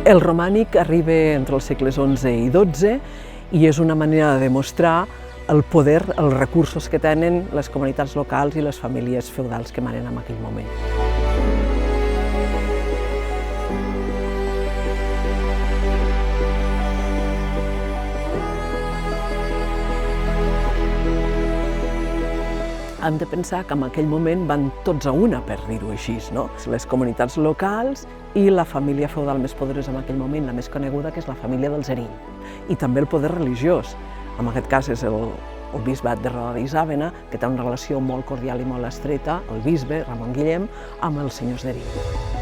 El romànic arriba entre els segles XI i XII i és una manera de demostrar el poder, els recursos que tenen les comunitats locals i les famílies feudals que manen en aquell moment. Hem de pensar que en aquell moment van tots a una, per dir-ho així, no? Les comunitats locals i la família feudal més poderosa en aquell moment, la més coneguda, que és la família dels Erill. I també el poder religiós. En aquest cas és el bisbat de Roda d'Isàvena, que té una relació molt cordial i molt estreta, el bisbe, Ramon Guillem, amb els senyors d'Erill.